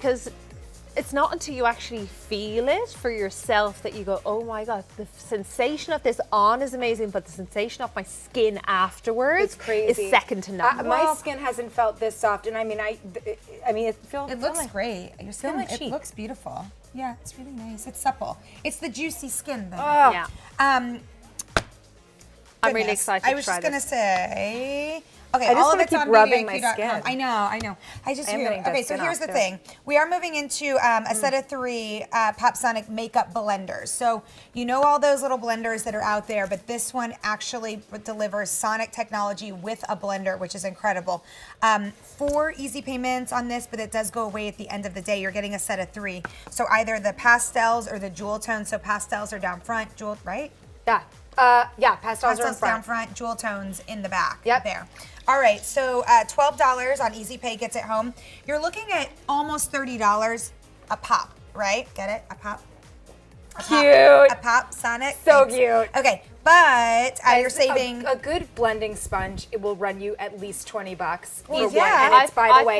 Because it's not until you actually feel it for yourself that you go, oh my God, the sensation of this on is amazing, but the sensation of my skin afterwards is second to none. My skin hasn't felt this soft, and I mean, it feels. It looks great. Your skin, it looks beautiful. Yeah, it's really nice. It's supple. It's the juicy skin thing. Oh. Yeah. I'm really excited to try this. I was just gonna say. Okay, I just all of wanna it's keep on rubbing my BBQ.com. skin. I know. I just hear. getting dead Okay, so skin here's off, the too. thing. We are moving into a set of 3 PopSonic makeup blenders. So you know all those little blenders that are out there, but this one actually delivers sonic technology with a blender, which is incredible. 4 easy payments on this, but it does go away at the end of the day. You're getting a set of 3. So either the pastels or the jewel tones. So pastels are down front, jewel, right? Yeah. Pastels are in front. Down front, jewel tones in the back. Yep. There. All right, so $12 on Easy Pay gets it home. You're looking at almost $30 a pop, right? Get it? A pop? Cute. A pop Sonic. So Thanks. cute. Okay, but you're saving. A good blending sponge. It will run you at least $20. Well, for yeah. one. And it's, by the way,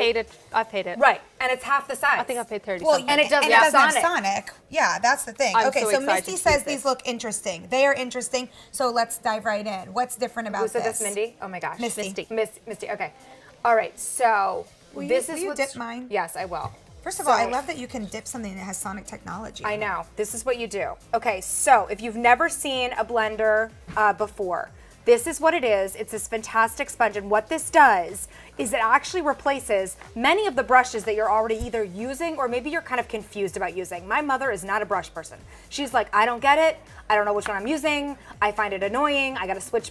I paid it. right, and it's half the size. I think I paid 30 Well, something. And it doesn't have have Sonic. Sonic. Yeah, that's the thing. I'm Okay, so so excited Misty to says use these this. look interesting. They are interesting. So let's dive right in. What's different about Who said this? this, Mindy? Oh my gosh. Misty. Misty. Okay. All right. So Will this you is what's, dip mine? Yes, I will. First of all, I So- love that you can dip something that has sonic technology. I know. This is what you do. Okay, so if you've never seen a blender before, this is what it is. It's this fantastic sponge, and what this does is it actually replaces many of the brushes that you're already either using or maybe you're kind of confused about using. My mother is not a brush person. She's like, I don't get it. I don't know which one I'm using. I find it annoying. I got to switch.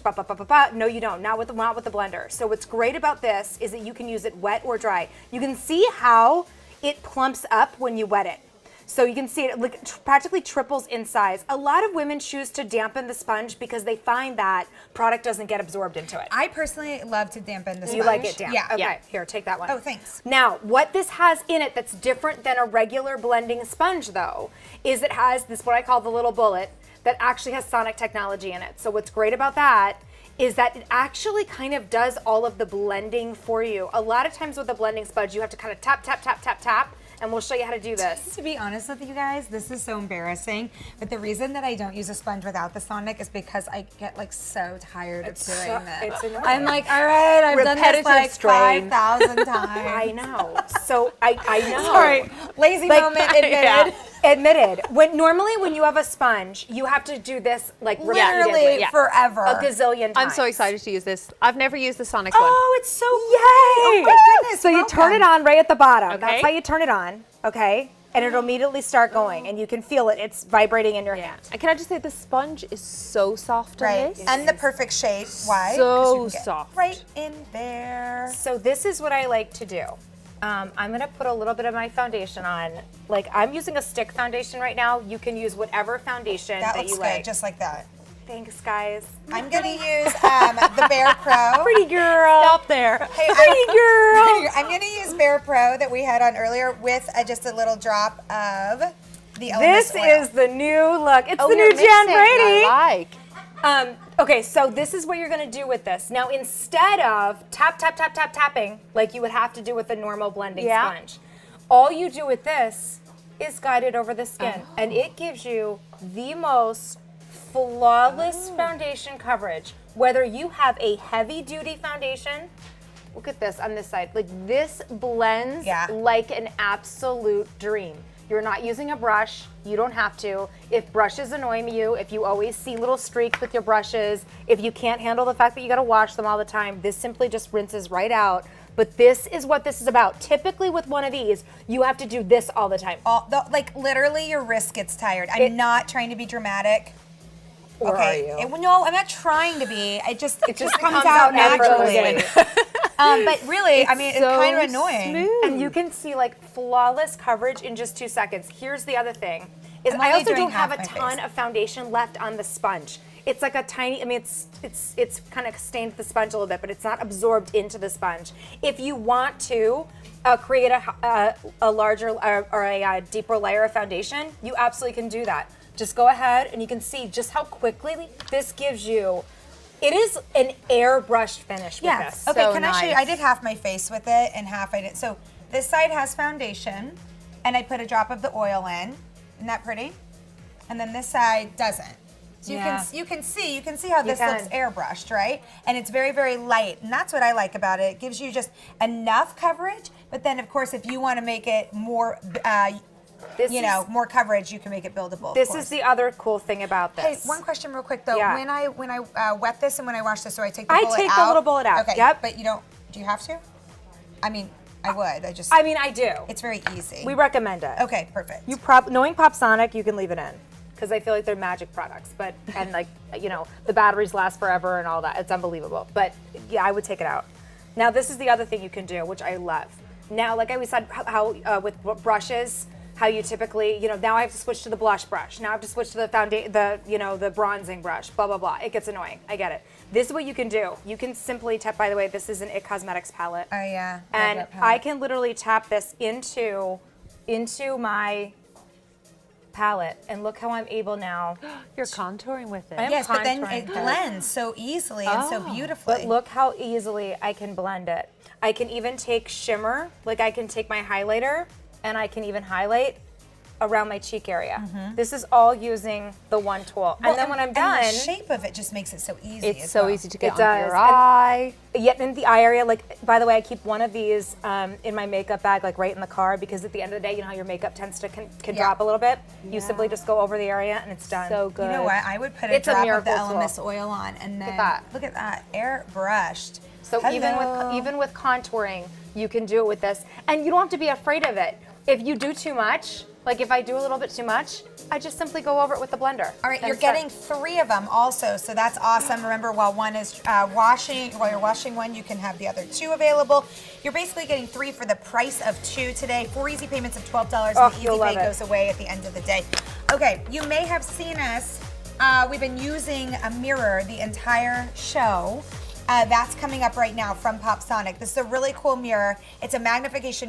No, you don't. Not with the blender. So what's great about this is that you can use it wet or dry. You can see how it plumps up when you wet it. So you can see it practically triples in size. A lot of women choose to dampen the sponge because they find that product doesn't get absorbed into it. I personally love to dampen the sponge. You like it damp? Yeah. Okay, here, take that one. Oh, thanks. Now, what this has in it that's different than a regular blending sponge, though, is it has this, what I call the little bullet, that actually has sonic technology in it. So what's great about that is that it actually kind of does all of the blending for you. A lot of times with a blending sponge, you have to kind of tap, tap, tap, tap, tap, and we'll show you how to do this. To be honest with you guys, this is so embarrassing. But the reason that I don't use a sponge without the Sonic is because I get like so tired of doing this. It's annoying. I'm like, all right, I've done this Repetitive like strain. 5,000 times. I know. So I know. Sorry, lazy Like, moment admitted. yeah. Admitted. Normally when you have a sponge, you have to do this like Literally repeatedly. Yeah. forever. A gazillion times. I'm so excited to use this. I've never used the Sonic one. Oh, it's so yay! Oh my goodness, So you turn it on right at the bottom. Okay. That's how you turn it on. Okay. And it'll immediately start going, and you can feel it. It's vibrating in your hand. And can I just say the sponge is so soft on Right, this? and the perfect shade. Why? 'Cause So you can get soft. right in there. So this is what I like to do. I'm gonna put a little bit of my foundation on. Like I'm using a stick foundation right now. You can use whatever foundation That that looks you good, like. just like that. Thanks, guys. I'm gonna use the Bear Pro. Pretty girl. Stop there. Hey, Pretty girl. I'm gonna use Bear Pro that we had on earlier with just a little drop of the This Elemis oil. is the new look. It's Oh, the you're new Jan mixing. Brady. I like. Okay, so this is what you're gonna do with this. Now, instead of tap, tap, tap, tap, tapping, like you would have to do with a normal blending Yeah. sponge, all you do with this is guide it over the skin. And it gives you the most flawless foundation coverage. Whether you have a heavy duty foundation, look at this on this side. Like this blends like an absolute dream. You're not using a brush. You don't have to. If brushes annoy you, if you always see little streaks with your brushes, if you can't handle the fact that you gotta wash them all the time, this simply just rinses right out. But this is what this is about. Typically with one of these, you have to do this all the time. Like literally your wrist gets tired. I'm not trying to be dramatic. Or Okay. are you? No, I'm not trying to be. It just just comes comes out out naturally. effortlessly. But really, I mean, it's so kind of annoying. smooth. And you can see like flawless coverage in just 2 seconds. Here's the other thing, is I'm I only also doing don't have half a my ton face. of foundation left on the sponge. It's like a tiny, I mean, it's kind of stained the sponge a little bit, but it's not absorbed into the sponge. If you want to create a larger or a deeper layer of foundation, you absolutely can do that. Just go ahead and you can see just how quickly this gives you. It is an airbrushed finish with this. Okay, So can I show you? nice. I did half my face with it and half I didn't. So this side has foundation. and I put a drop of the oil in. Isn't that pretty? And then this side doesn't. So you can see how this looks airbrushed, right? And it's very, very light, and that's what I like about it. It gives you just enough coverage, but then of course if you want to make it more, more coverage, you can make it buildable. This is the other cool thing about this. Hey, one question real quick though. Yeah. When I wet this and when I wash this, so I take the bullet out? I take the little bullet out. Okay. Yep. But you don't. Do you have to? I mean, I would. I mean, I do. It's very easy. We recommend it. Okay, perfect. Knowing PopSonic, you can leave it in because I feel like they're magic products. But and like the batteries last forever and all that. It's unbelievable. But yeah, I would take it out. Now this is the other thing you can do, which I love. Now, like I said, how with brushes. How you typically, now I have to switch to the blush brush. Now I have to switch to the foundation, the bronzing brush, blah, blah, blah. It gets annoying. I get it. This is what you can do. You can simply tap, by the way, this is an IT Cosmetics palette. Oh, yeah. And I can literally tap this into my palette. And look how I'm able now. You're contouring with it. Yes, but then it blends so easily and so beautifully. But look how easily I can blend it. I can even take shimmer, like I can take my highlighter, and I can even highlight around my cheek area. This is all using the one tool. And then when I'm done, and the shape of it just makes it so easy. It's so easy to get it on your eye. Yet in the eye area, like, by the way, I keep one of these in my makeup bag, like right in the car, because at the end of the day, you know how your makeup tends to can drop a little bit. You simply just go over the area and it's done. So good. You know what? I would put a drop of the Elemis oil on, and then look at that, airbrushed. So even with contouring, you can do it with this, and you don't have to be afraid of it. If you do too much, like if I do a little bit too much, I just simply go over it with the blender. All right, you're getting 3 of them also, so that's awesome. Remember, while you're washing one, you can have the other 2 available. You're basically getting 3 for the price of 2 today. 4 easy payments of $12, and the easy pay goes away at the end of the day. Okay, you may have seen us. We've been using a mirror the entire show. That's coming up right now from PopSonic. This is a really cool mirror. It's a magnification